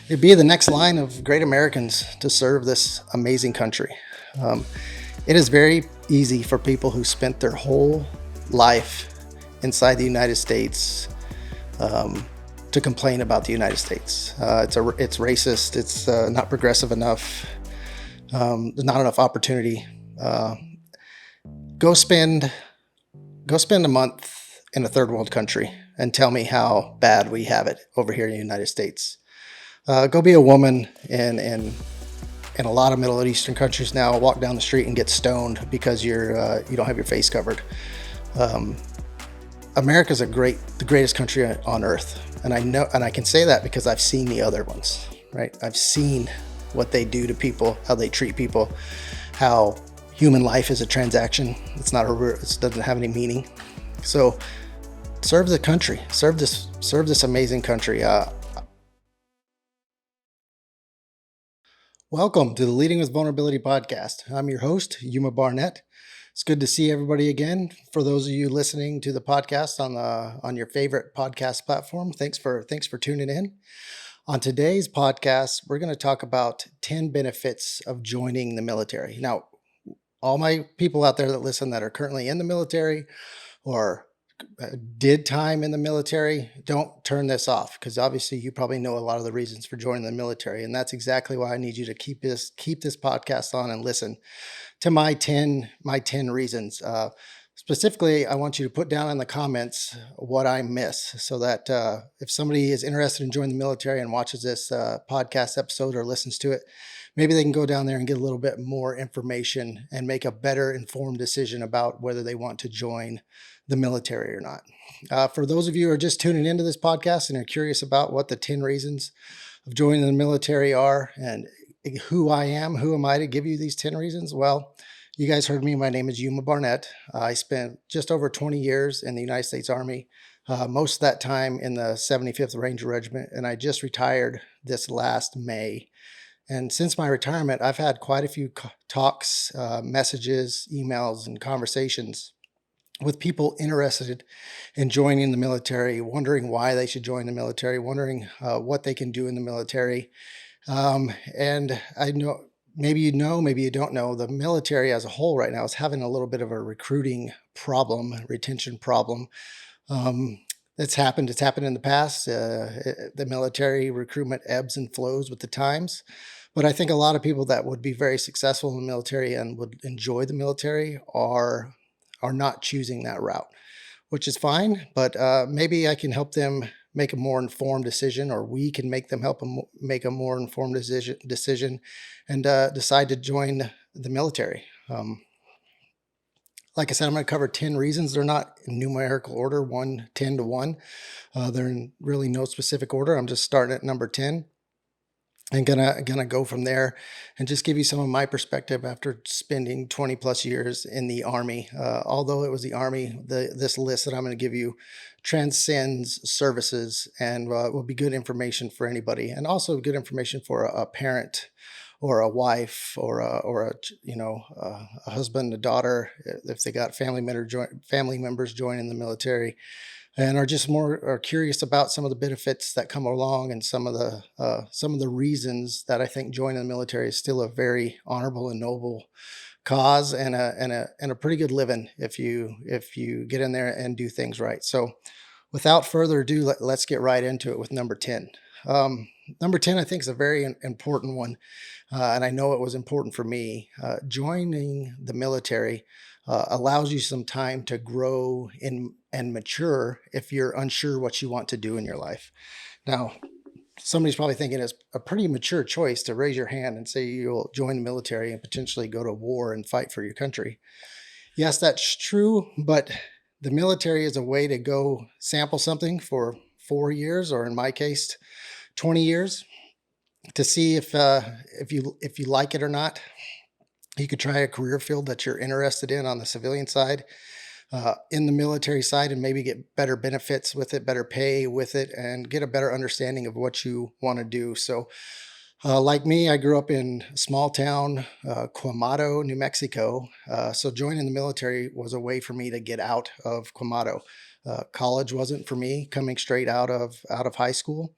It'd be the next line of great Americans to serve this amazing country. Um, it is very easy for people who spent their whole life inside the United States um, to complain about the United States. It's racist. It's not progressive enough. There's not enough opportunity. Uh, go spend go spend a month in a third world country and tell me how bad we have it over here in the United States. Go be a woman in a lot of Middle Eastern countries now. Walk down the street and get stoned because you don't have your face covered. Um, America's the greatest country on earth, and I know, and I can say that because I've seen the other ones. Right, I've seen what they do to people, how they treat people, how human life is a transaction. It doesn't have any meaning. So serve the country, serve this amazing country. Welcome to the Leading with Vulnerability podcast. I'm your host, Yuma Barnett. It's good to see everybody again. For those of you listening to the podcast on your favorite podcast platform, thanks for tuning in. On today's podcast, we're going to talk about 10 benefits of joining the military. Now, all my people out there that listen that are currently in the military or did time in the military, don't turn this off, because obviously you probably know a lot of the reasons for joining the military, and that's exactly why I need you to keep this podcast on and listen to my 10 reasons. Specifically, I want you to put down in the comments what I miss, so that if somebody is interested in joining the military and watches this podcast episode or listens to it, maybe they can go down there and get a little bit more information and make a better informed decision about whether they want to join the military or not. For those of you who are just tuning into this podcast and are curious about what the 10 reasons of joining the military are and who I am, who am I to give you these 10 reasons? Well, you guys heard me. My name is Yuma Barnett. I spent just over 20 years in the United States Army, most of that time in the 75th Ranger Regiment, and I just retired this last May. And since my retirement, I've had quite a few talks, messages, emails, and conversations with people interested in joining the military, wondering why they should join the military, wondering what they can do in the military. And I know, maybe you don't know, the military as a whole right now is having a little bit of a recruiting problem, retention problem. Um, it's happened in the past. The military recruitment ebbs and flows with the times. But I think a lot of people that would be very successful in the military and would enjoy the military are not choosing that route, which is fine. But maybe I can help them make a more informed decision, or we can make them make a more informed decision and decide to join the military. Like I said, I'm going to cover 10 reasons. They're not in numerical order, 10 to 1. They're in really no specific order. I'm just starting at number 10 and gonna go from there and just give you some of my perspective after spending 20 plus years in the Army. Although it was the Army, this list that I'm going to give you transcends services and will be good information for anybody, and also good information for a parent or a wife or a husband, a daughter, if they got family members joining the military and are curious about some of the benefits that come along, and some of the reasons that I think joining the military is still a very honorable and noble cause, and a pretty good living if you get in there and do things right. So without further ado, let's get right into it with number 10. Number 10, I think, is a very important one, and I know it was important for me. Joining the military allows you some time to grow and mature if you're unsure what you want to do in your life. Now, somebody's probably thinking it's a pretty mature choice to raise your hand and say you'll join the military and potentially go to war and fight for your country. Yes, that's true, but the military is a way to go sample something for 4 years, or in my case, 20 years, to see if you like it or not. You could try a career field that you're interested in on the civilian side, in the military side, and maybe get better benefits with it, better pay with it, and get a better understanding of what you want to do. So, like me, I grew up in a small town, Quemado, New Mexico. So joining the military was a way for me to get out of Quemado. College wasn't for me, coming straight out of high school.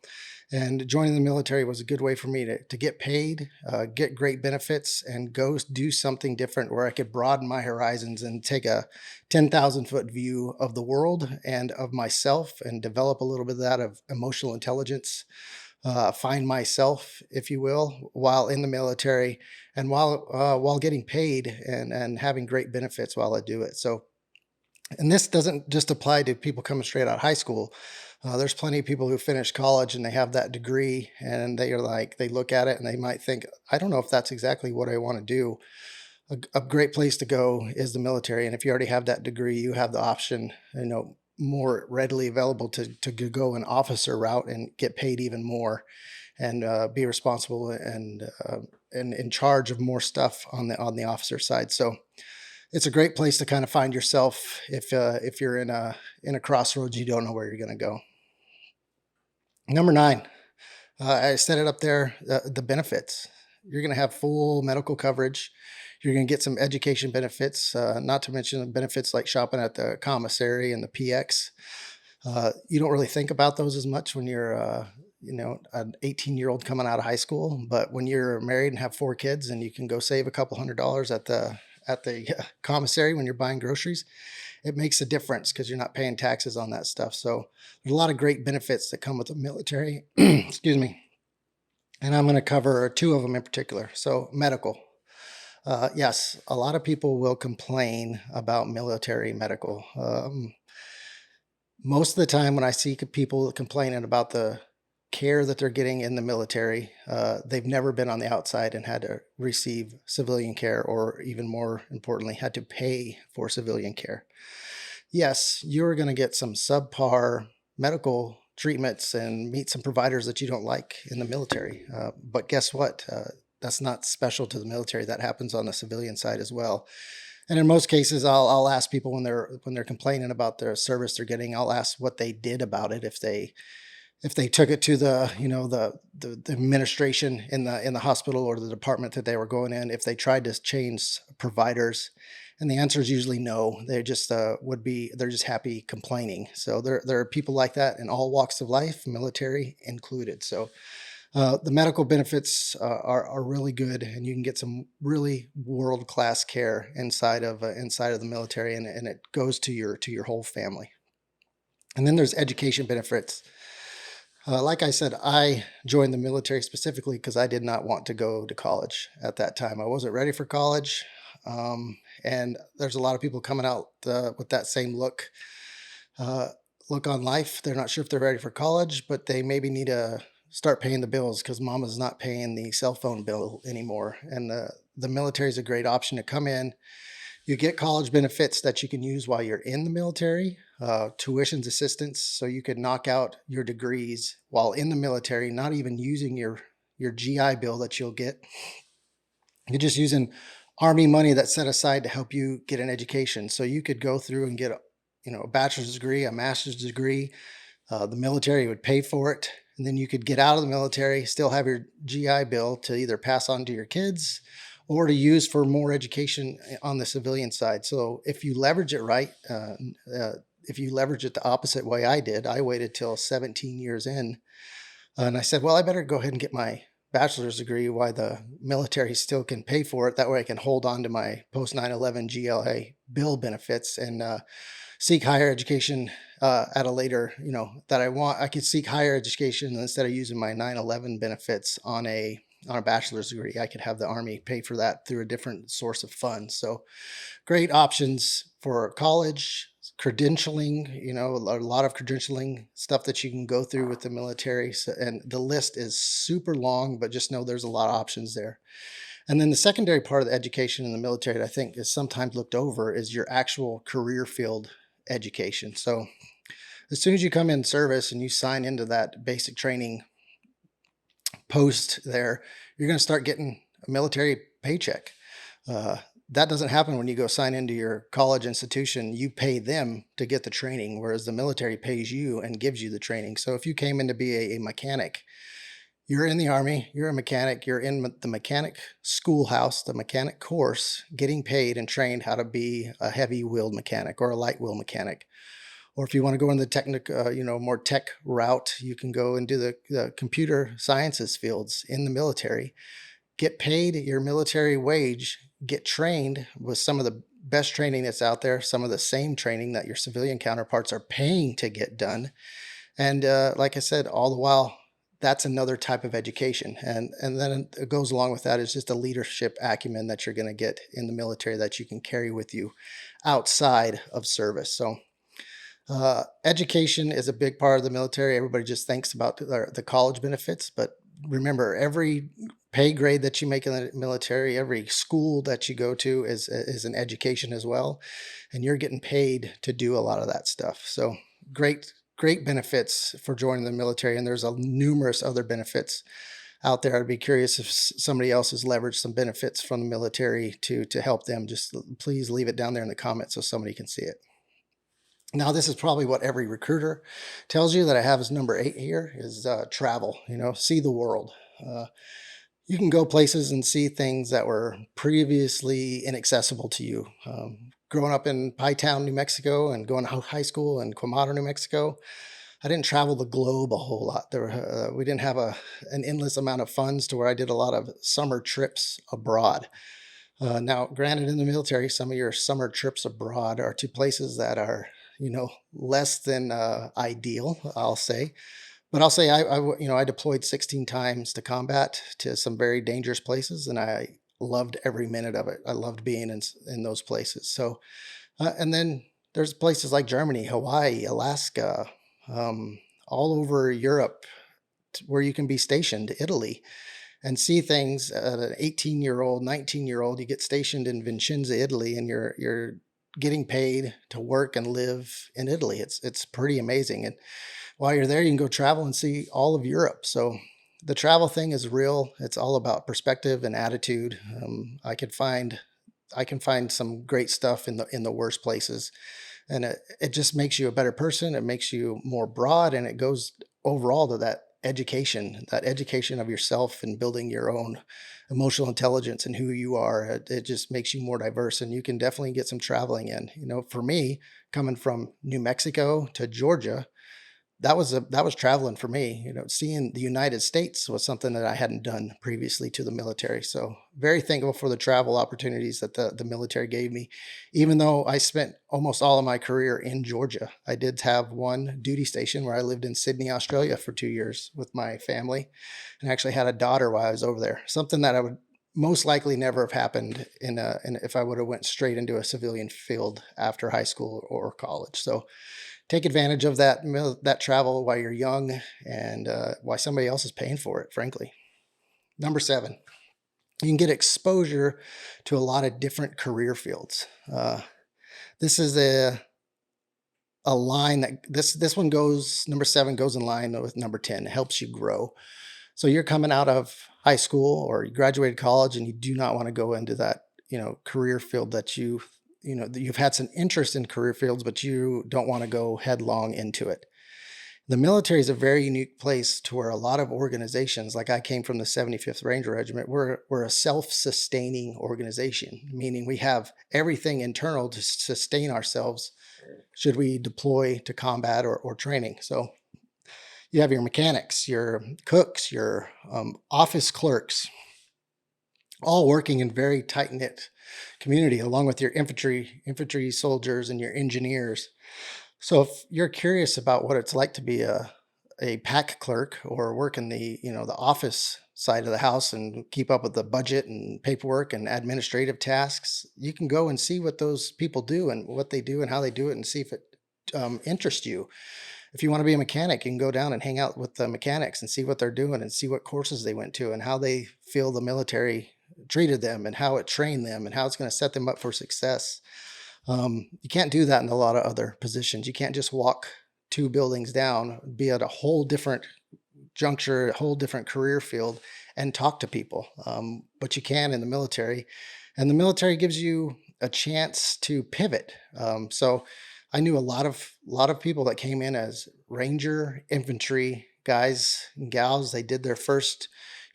And joining the military was a good way for me to get paid, get great benefits, and go do something different where I could broaden my horizons and take a 10,000-foot view of the world and of myself and develop a little bit of that of emotional intelligence, find myself, if you will, while in the military and while getting paid and having great benefits while I do it. So, and this doesn't just apply to people coming straight out of high school. There's plenty of people who finish college and they have that degree and they are like, they look at it and they might think, I don't know if that's exactly what I want to do. A great place to go is the military. And if you already have that degree, you have the option, more readily available to go an officer route and get paid even more and be responsible and in charge of more stuff on the officer side. So it's a great place to kind of find yourself if you're in a crossroads, you don't know where you're going to go. Number 9, I set it up there. The benefits. You're going to have full medical coverage. You're going to get some education benefits, not to mention the benefits like shopping at the commissary and the PX. You don't really think about those as much when you're, an 18-year-old coming out of high school. But when you're married and have 4 kids and you can go save a couple $100s at the commissary when you're buying groceries, it makes a difference because you're not paying taxes on that stuff. So there's a lot of great benefits that come with the military. Excuse me. And I'm going to cover 2 of them in particular. So medical. Yes, a lot of people will complain about military medical. Most of the time when I see people complaining about the care that they're getting in the military, they've never been on the outside and had to receive civilian care, or even more importantly, had to pay for civilian care. Yes, you're going to get some subpar medical treatments and meet some providers that you don't like in the military. But guess what? That's not special to the military. That happens on the civilian side as well. And in most cases, I'll ask people when they're complaining about their service they're getting, I'll ask what they did about it. If they took it to the administration in the hospital or the department that they were going in, if they tried to change providers, and the answer is usually no. They just they're just happy complaining. So there are people like that in all walks of life, military included. So the medical benefits are really good, and you can get some really world-class care inside of the military, and it goes to your whole family. And then there's education benefits. Like I said, I joined the military specifically because I did not want to go to college at that time. I wasn't ready for college, and there's a lot of people coming out with that same look on life. They're not sure if they're ready for college, but they maybe need to start paying the bills because mama's not paying the cell phone bill anymore. And the military is a great option to come in. You get college benefits that you can use while you're in the military, tuitions assistance, so you could knock out your degrees while in the military, not even using your GI Bill that you'll get. You're just using Army money that's set aside to help you get an education. So you could go through and get a bachelor's degree, a master's degree. The military would pay for it. And then you could get out of the military, still have your GI Bill to either pass on to your kids or to use for more education on the civilian side. So if you leverage it right, if you leverage it the opposite way I did, I waited till 17 years in. And I said, well, I better go ahead and get my bachelor's degree while the military still can pay for it. That way I can hold on to my post 9/11 GLA bill benefits and seek higher education at a later, that I could seek higher education instead of using my 9/11 benefits on a bachelor's degree. I could have the Army pay for that through a different source of funds. So great options for college, credentialing, a lot of credentialing stuff that you can go through with the military. So, and the list is super long, but just know there's a lot of options there. And then the secondary part of the education in the military that I think is sometimes looked over is your actual career field education. So as soon as you come in service and you sign into that basic training post there, you're going to start getting a military paycheck. That doesn't happen when you go sign into your college institution. You pay them to get the training, whereas the military pays you and gives you the training. So if you came in to be a mechanic, you're in the Army, you're a mechanic, you're in the mechanic schoolhouse, the mechanic course, getting paid and trained how to be a heavy wheeled mechanic or a light wheel mechanic. Or if you want to go in the more tech route, you can go and do the computer sciences fields in the military, get paid your military wage, get trained with some of the best training that's out there, some of the same training that your civilian counterparts are paying to get done. And like I said, all the while, that's another type of education. And then it goes along with that is just a leadership acumen that you're going to get in the military that you can carry with you outside of service. So education is a big part of the military. Everybody just thinks about the college benefits, but remember, every pay grade that you make in the military, every school that you go to is an education as well, and you're getting paid to do a lot of that stuff. So great benefits for joining the military, and there's numerous other benefits out there. I'd be curious if somebody else has leveraged some benefits from the military to help them. Just please leave it down there in the comments so somebody can see it. Now, this is probably what every recruiter tells you that I have as number 8 here is travel, see the world. You can go places and see things that were previously inaccessible to you. Growing up in Pie Town, New Mexico, and going to high school in Quemado, New Mexico, I didn't travel the globe a whole lot. We didn't have an endless amount of funds to where I did a lot of summer trips abroad. Now, granted, in the military, some of your summer trips abroad are to places that are, less than ideal, I'll say. But I'll say I deployed 16 times to combat to some very dangerous places, and I loved every minute of it. I loved being in those places. So, and then there's places like Germany, Hawaii, Alaska, all over Europe, where you can be stationed, Italy, and see things. An 18-year-old, 19-year-old, you get stationed in Vicenza, Italy, and you're getting paid to work and live in Italy. It's pretty amazing. And while you're there, you can go travel and see all of Europe. So the travel thing is real. It's all about perspective and attitude. I can find some great stuff in the worst places, and it just makes you a better person. It makes you more broad, and it goes overall to that education of yourself and building your own emotional intelligence and who you are. It just makes you more diverse, and you can definitely get some traveling in. For me, coming from New Mexico to Georgia, that was traveling for me. Seeing the United States was something that I hadn't done previously to the military. So very thankful for the travel opportunities that the military gave me. Even though I spent almost all of my career in Georgia, I did have one duty station where I lived in Sydney, Australia for 2 years with my family, and actually had a daughter while I was over there. Something that I would most likely never have happened if I would have went straight into a civilian field after high school or college. So take advantage of that travel while you're young, and while somebody else is paying for it, frankly. Number 7, you can get exposure to a lot of different career fields. This is a line that this one goes, number 7 goes in line with number 10. It helps you grow. So you're coming out of high school or you graduated college and you do not want to go into that, career field that you've had some interest in career fields, but you don't want to go headlong into it. The military is a very unique place to where a lot of organizations, like I came from the 75th Ranger Regiment, we're a self-sustaining organization, meaning we have everything internal to sustain ourselves should we deploy to combat or training. So you have your mechanics, your cooks, your office clerks, all working in very tight-knit community, along with your infantry soldiers and your engineers. So if you're curious about what it's like to be a pack clerk or work in the office side of the house and keep up with the budget and paperwork and administrative tasks, you can go and see what those people do and what they do and how they do it, and see if it interests you. If you want to be a mechanic, you can go down and hang out with the mechanics and see what they're doing and see what courses they went to and how they feel the military treated them and how it trained them and how it's going to set them up for success. You can't do that in a lot of other positions. You can't just walk 2 buildings down, be at a whole different juncture, a whole different career field, and talk to people. But you can in the military, and the military gives you a chance to pivot. So I knew a lot of people that came in as Ranger infantry guys and gals. They did their first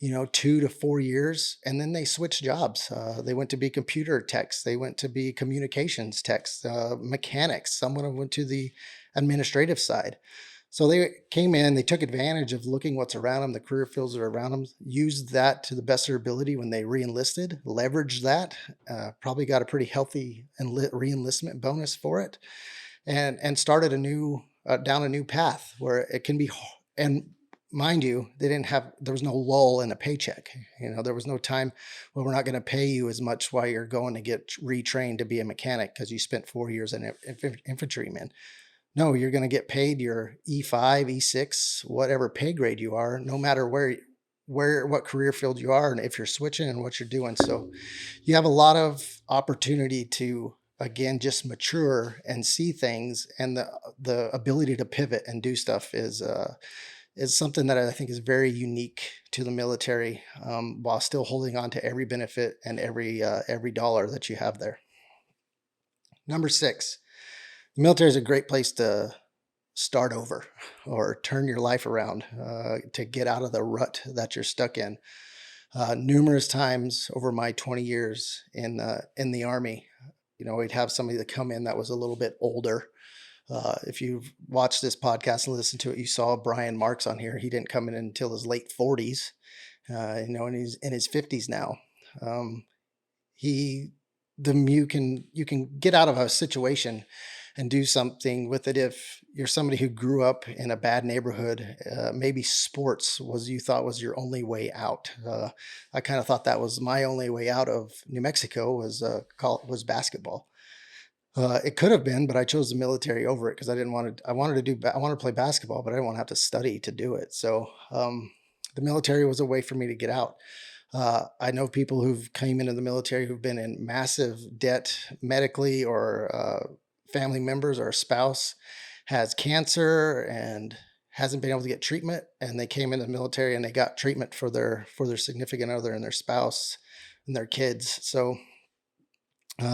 2 to 4 years, and then they switched jobs. They went to be computer techs. They went to be communications techs, mechanics. Someone went to the administrative side. So they came in, they took advantage of looking what's around them, the career fields that are around them, used that to the best of their ability when they re-enlisted, leveraged that, probably got a pretty healthy re-enlistment bonus for it, and started a new down a new path where it can be. And mind you, there was no lull in a paycheck. There was no time, well, we're not going to pay you as much while you're going to get retrained to be a mechanic because you spent 4 years in infantryman. No, you're going to get paid your E5, E6, whatever pay grade you are, no matter what career field you are, and if you're switching and what you're doing. So you have a lot of opportunity to, again, just mature and see things, and the ability to pivot and do stuff is something that I think is very unique to the military, while still holding on to every benefit and every dollar that you have there. Number 6, the military is a great place to start over or turn your life around, to get out of the rut that you're stuck in. Numerous times over my 20 years in the Army, we'd have somebody that come in that was a little bit older. If you've watched this podcast and listened to it, you saw Brian Marks on here. He didn't come in until his late 40s, and he's in his 50s now. You can get out of a situation and do something with it if you're somebody who grew up in a bad neighborhood. Maybe sports you thought was your only way out. I kind of thought that was my only way out of New Mexico was basketball. It could have been, but I chose the military over it because I wanted to play basketball, but I didn't want to have to study to do it. So the military was a way for me to get out. I know people who've came into the military who've been in massive debt medically, or family members or a spouse has cancer and hasn't been able to get treatment, and they came into the military and they got treatment for their significant other and their spouse and their kids. So as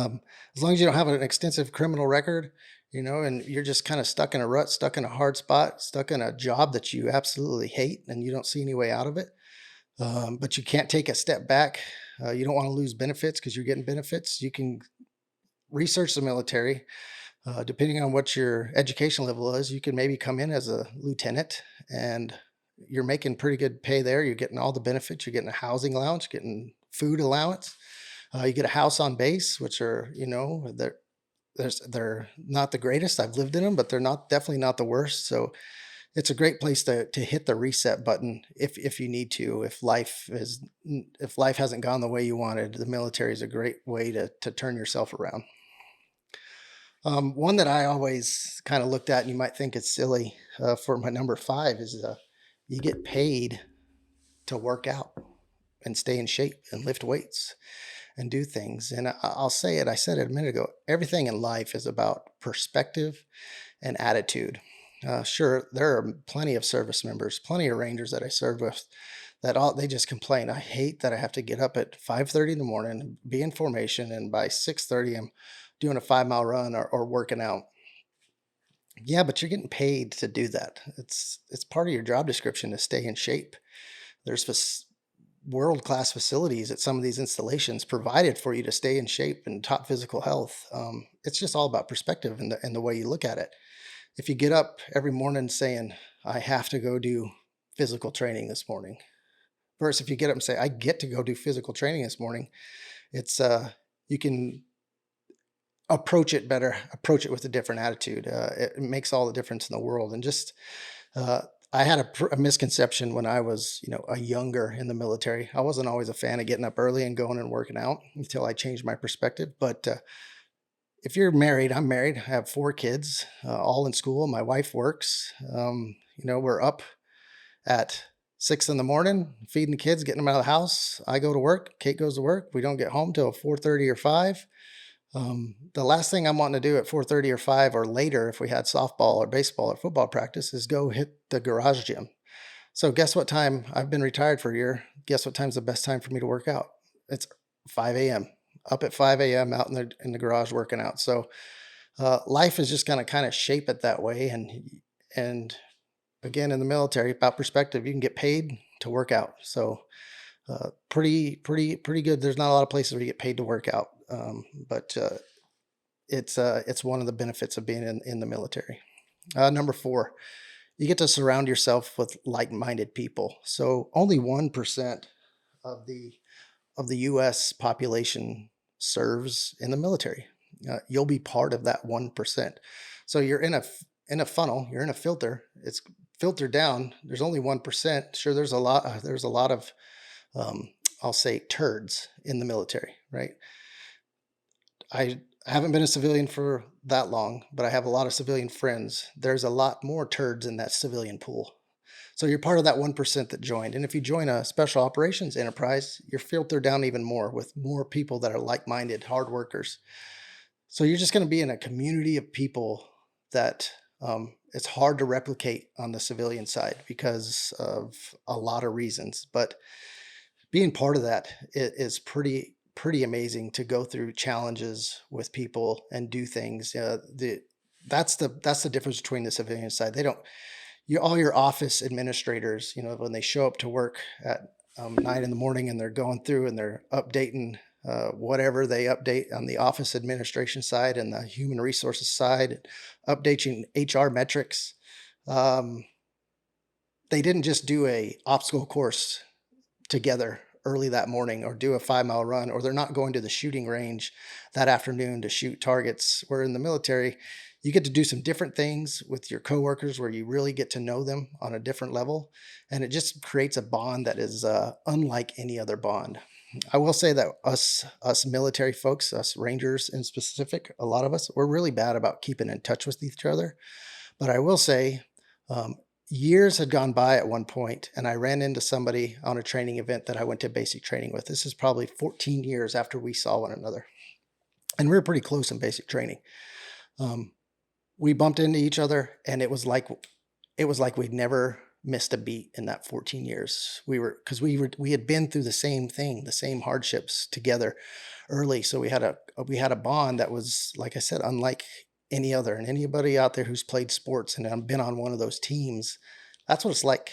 long as you don't have an extensive criminal record, and you're just kind of stuck in a rut, stuck in a hard spot, stuck in a job that you absolutely hate and you don't see any way out of it, but you can't take a step back, you don't want to lose benefits because you're getting benefits, you can research the military. Depending on what your education level is, you can maybe come in as a lieutenant and you're making pretty good pay there. You're getting all the benefits. You're getting a housing allowance, getting food allowance. You get a house on base, which are, they're not the greatest. I've lived in them, but they're definitely not the worst. So it's a great place to hit the reset button if you need to. If life hasn't gone the way you wanted, the military is a great way to turn yourself around. One that I always kind of looked at, and you might think it's silly, for my number 5 is you get paid to work out and stay in shape and lift weights and do things. And I'll say it, I said it a minute ago, everything in life is about perspective and attitude. Sure, there are plenty of service members, plenty of Rangers that I served with they just complain. I hate that I have to get up at 5:30 in the morning, be in formation, and by 6:30 I'm doing a 5-mile run or working out. Yeah, but you're getting paid to do that. It's part of your job description to stay in shape. There's world-class facilities at some of these installations provided for you to stay in shape and top physical health. It's just all about perspective and the way you look at it. If you get up every morning saying, I have to go do physical training this morning, versus if you get up and say, I get to go do physical training this morning, it's you can approach it better, approach it with a different attitude. It makes all the difference in the world. And just I had a misconception when I was, a younger in the military. I wasn't always a fan of getting up early and going and working out until I changed my perspective. But if you're married, I'm married. I have 4 kids, all in school. My wife works. We're up at 6 in the morning, feeding the kids, getting them out of the house. I go to work. Kate goes to work. We don't get home till 4:30 or 5. The last thing I'm wanting to do at 4:30 or 5 or later, if we had softball or baseball or football practice, is go hit the garage gym. So guess what time? I've been retired for a year. Guess what time's the best time for me to work out? It's 5 a.m. Up at 5 a.m. out in the garage working out. So life is just going to kind of shape it that way. And again, in the military, about perspective, you can get paid to work out. So pretty good. There's not a lot of places where you get paid to work out. But it's one of the benefits of being in the military. Number four, you get to surround yourself with like-minded people. So only 1% of the U.S. population serves in the military. You'll be part of that 1%. So you're in a funnel. You're in a filter. It's filtered down. There's only 1%. Sure, there's a lot. There's a lot of um, I'll say turds in the military, right? I haven't been a civilian for that long, but I have a lot of civilian friends. There's a lot more turds in that civilian pool. So you're part of that 1% that joined. And if you join a special operations enterprise, you're filtered down even more with more people that are like-minded, hard workers. So you're just going to be in a community of people that it's hard to replicate on the civilian side because of a lot of reasons. But being part of that is pretty amazing to go through challenges with people and do things. That's the difference between the civilian side. They don't all your office administrators, when they show up to work at 9 in the morning and they're going through and they're updating whatever they update on the office administration side and the human resources side, updating HR metrics. Um, they didn't just do a obstacle course together early that morning or do a 5 mile run, or they're not going to the shooting range that afternoon to shoot targets. Where in the military, you get to do some different things with your coworkers where you really get to know them on a different level. And it just creates a bond that is unlike any other bond. I will say that us military folks, us Rangers in specific, a lot of us, we're really bad about keeping in touch with each other. But I will say, um, years had gone by at one point, and I ran into somebody on a training event that I went to basic training with. This is probably 14 years after we saw one another, and we were pretty close in basic training. Um, we bumped into each other, and it was like we'd never missed a beat in that 14 years. We had been through the same thing, the same hardships together early. So we had a bond that was, like I said, unlike any other. And anybody out there who's played sports and been on one of those teams, that's what it's like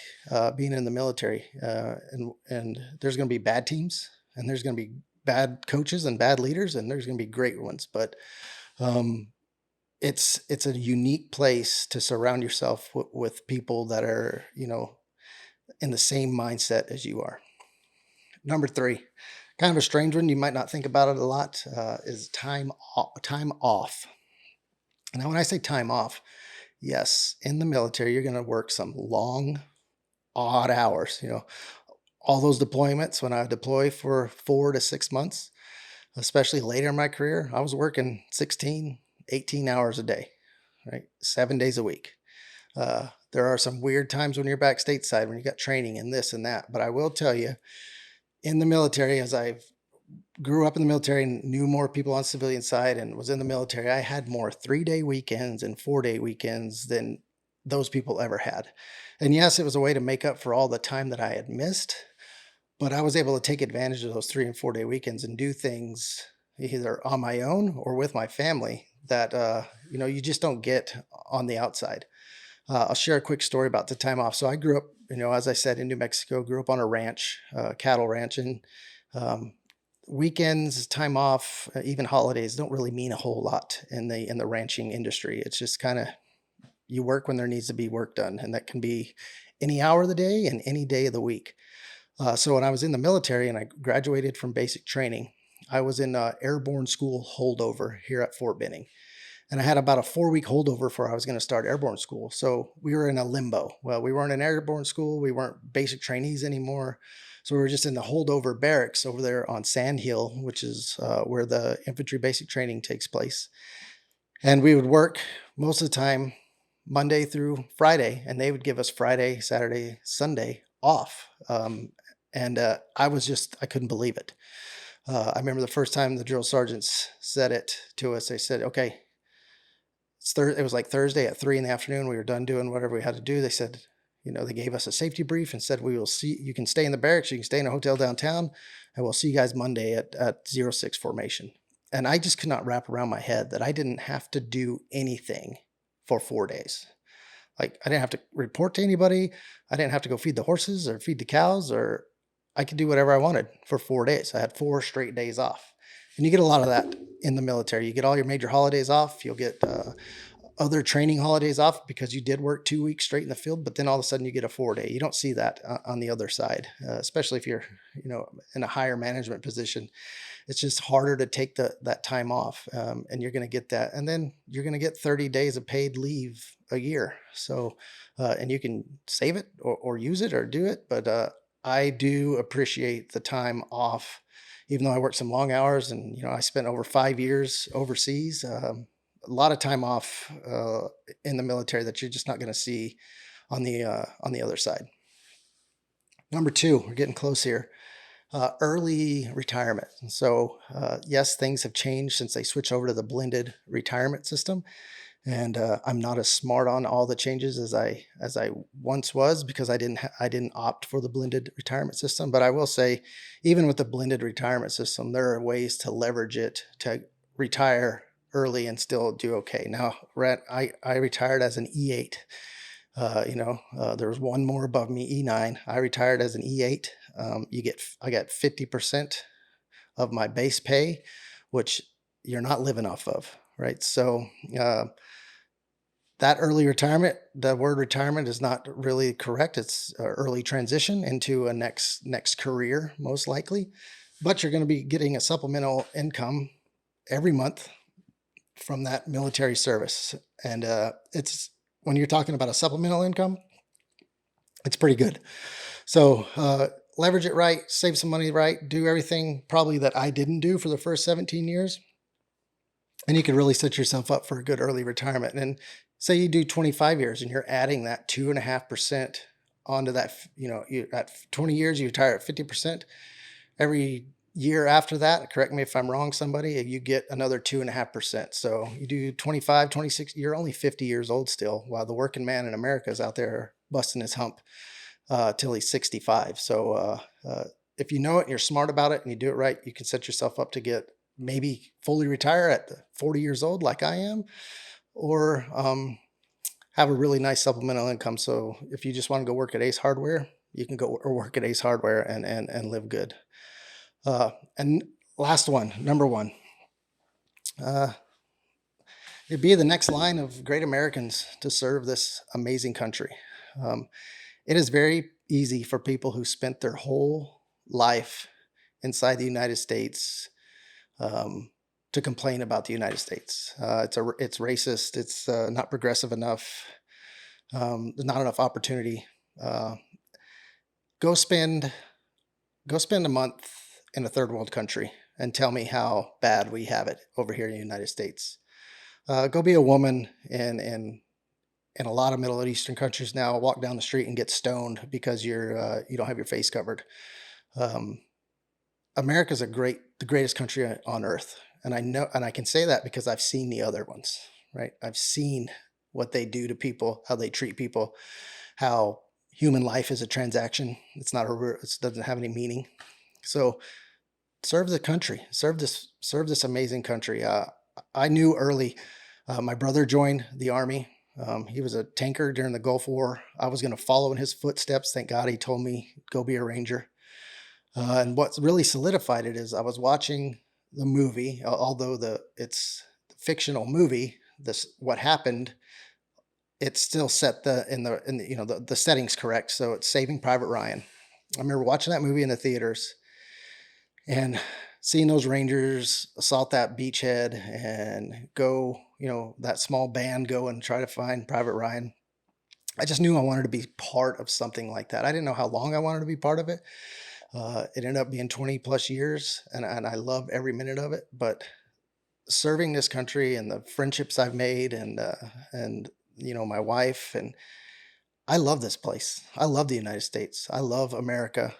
being in the military. And there's going to be bad teams, and there's going to be bad coaches and bad leaders, and there's going to be great ones. But um, it's a unique place to surround yourself with people that are in the same mindset as you are. Number three, kind of a strange one. You might not think about it a lot. Is time off. Now, when I say time off, yes, in the military, you're going to work some long, odd hours. All those deployments when I deploy for 4 to 6 months, especially later in my career, I was working 16, 18 hours a day, right? 7 days a week. There are some weird times when you're back stateside when you got training and this and that. But I will tell you, in the military, as I grew up in the military and knew more people on civilian side and was in the military, I had more 3-day weekends and 4-day weekends than those people ever had. And yes, it was a way to make up for all the time that I had missed, but I was able to take advantage of those 3 and 4-day weekends and do things either on my own or with my family that you just don't get on the outside. I'll share a quick story about the time off. So I grew up, as I said, in New Mexico. Grew up on a ranch, cattle ranch, and um, weekends, time off, even holidays don't really mean a whole lot in the ranching industry. It's just kind of you work when there needs to be work done, and that can be any hour of the day and any day of the week. So when I was in the military and I graduated from basic training, I was in airborne school holdover here at Fort Benning. And I had about a 4-week holdover before I was going to start airborne school. So we were in a limbo. Well, we weren't in airborne school. We weren't basic trainees anymore. So we were just in the holdover barracks over there on Sand Hill, which is where the infantry basic training takes place. And we would work most of the time Monday through Friday, and they would give us Friday, Saturday, Sunday off. I couldn't believe it. I remember the first time the drill sergeants said it to us. They said, okay, it was like Thursday at 3 p.m. We were done doing whatever we had to do. They said, they gave us a safety brief and said, we will see, you can stay in the barracks, you can stay in a hotel downtown, and we'll see you guys Monday at 06 formation. And I just could not wrap around my head that I didn't have to do anything for 4 days. Like, I didn't have to report to anybody. I didn't have to go feed the horses or feed the cows, or I could do whatever I wanted for 4 days. I had 4 straight days off. And you get a lot of that in the military. You get all your major holidays off. You'll get other training holidays off because you did work 2 weeks straight in the field, but then all of a sudden you get a 4 day. You don't see that on the other side, especially if you're, in a higher management position. It's just harder to take that time off, and you're going to get that, and then you're going to get 30 days of paid leave a year. So, and you can save it or use it or do it, but I do appreciate the time off, even though I worked some long hours, and I spent over 5 years overseas. A lot of time off in the military that you're just not going to see on the other side. Number two, we're getting close here. Early retirement. And so, yes, things have changed since they switched over to the blended retirement system, and I'm not as smart on all the changes as I once was because I didn't opt for the blended retirement system. But I will say, even with the blended retirement system, there are ways to leverage it to retire early and still do okay. Now, I retired as an E8. There was one more above me, E9. I retired as an E8. I got 50% of my base pay, which you're not living off of, right? So that early retirement, the word retirement is not really correct. It's early transition into a next career, most likely. But you're going to be getting a supplemental income every month from that military service, and it's when you're talking about a supplemental income, it's pretty good. So leverage it right, save some money right, do everything probably that I didn't do for the first 17 years. And you can really set yourself up for a good early retirement. And say you do 25 years and you're adding that 2.5% onto that, at 20 years, you retire at 50%. Every year after that, correct me if I'm wrong, somebody, you get another 2.5%. So you do 25, 26, you're only 50 years old still, while the working man in America is out there busting his hump till he's 65. So if you know it and you're smart about it and you do it right, you can set yourself up to get maybe fully retire at 40 years old like I am, or have a really nice supplemental income. So if you just want to go work at Ace Hardware, you can go or work at Ace Hardware and live good. And last one, number one, it'd be the next line of great Americans to serve this amazing country. It is very easy for people who spent their whole life inside the United States to complain about the United States. It's racist. It's not progressive enough. There's not enough opportunity. Go spend a month in a third world country and tell me how bad we have it over here in the United States. Go be a woman in a lot of Middle Eastern countries now. Walk down the street and get stoned because you don't have your face covered. America's the greatest country on earth, and I know, and I can say that because I've seen the other ones. Right? I've seen what they do to people, how they treat people, how human life is a transaction. It doesn't have any meaning. So serve the country, serve this amazing country. I knew early. My brother joined the Army. He was a tanker during the Gulf War. I was going to follow in his footsteps. Thank God he told me, go be a Ranger. And what's really solidified it is I was watching the movie, although it's a fictional movie. What happened, it's still set the setting's correct. So it's Saving Private Ryan. I remember watching that movie in the theaters and seeing those Rangers assault that beachhead and go, that small band go and try to find Private Ryan. I just knew I wanted to be part of something like that. I didn't know how long I wanted to be part of it. It ended up being 20 plus years, and I love every minute of it. But serving this country and the friendships I've made and my wife, and I love this place. I love the United States. I love America.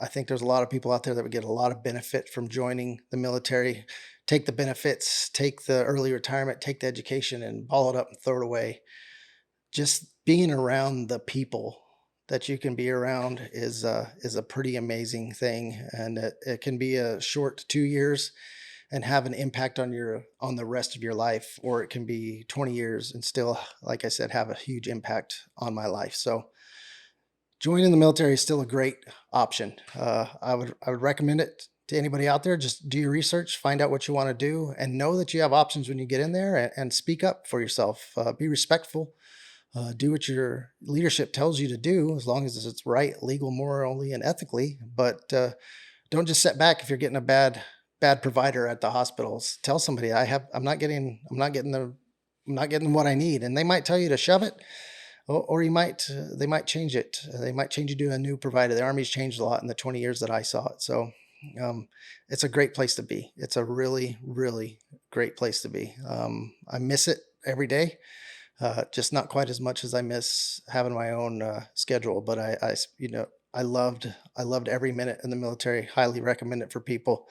I think there's a lot of people out there that would get a lot of benefit from joining the military, take the benefits, take the early retirement, take the education and ball it up and throw it away. Just being around the people that you can be around is a pretty amazing thing. And it can be a short 2 years and have an impact on the rest of your life, or it can be 20 years and still, like I said, have a huge impact on my life. So joining the military is still a great option. I would recommend it to anybody out there, just do your research, find out what you want to do, and know that you have options when you get in there, and speak up for yourself. Be respectful. Do what your leadership tells you to do, as long as it's right, legal, morally, and ethically. But don't just sit back if you're getting a bad provider at the hospitals. Tell somebody I'm not getting what I need, and they might tell you to shove it, or they might change it. They might change you to a new provider. The Army's changed a lot in the 20 years that I saw it. So um, it's a great place to be. It's a really, really great place to be. I miss it every day. Just not quite as much as I miss having my own schedule, but I loved every minute in the military. Highly recommend it for people,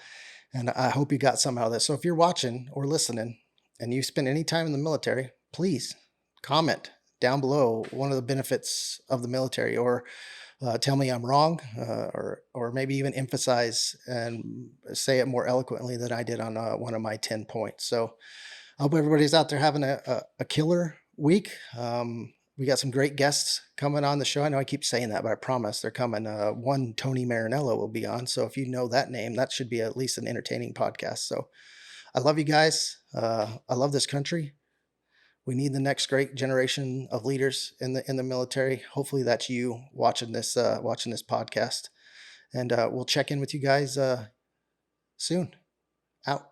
and I hope you got some out of this. So if you're watching or listening and you spend any time in the military, please comment down below one of the benefits of the military, or tell me I'm wrong, or maybe even emphasize and say it more eloquently than I did on one of my 10 points. So I hope everybody's out there having a killer week. We got some great guests coming on the show. I know I keep saying that, but I promise they're coming. One, Tony Marinello will be on. So if you know that name, that should be at least an entertaining podcast. So I love you guys. I love this country. We need the next great generation of leaders in the military. Hopefully that's you watching this podcast. And we'll check in with you guys soon. Out.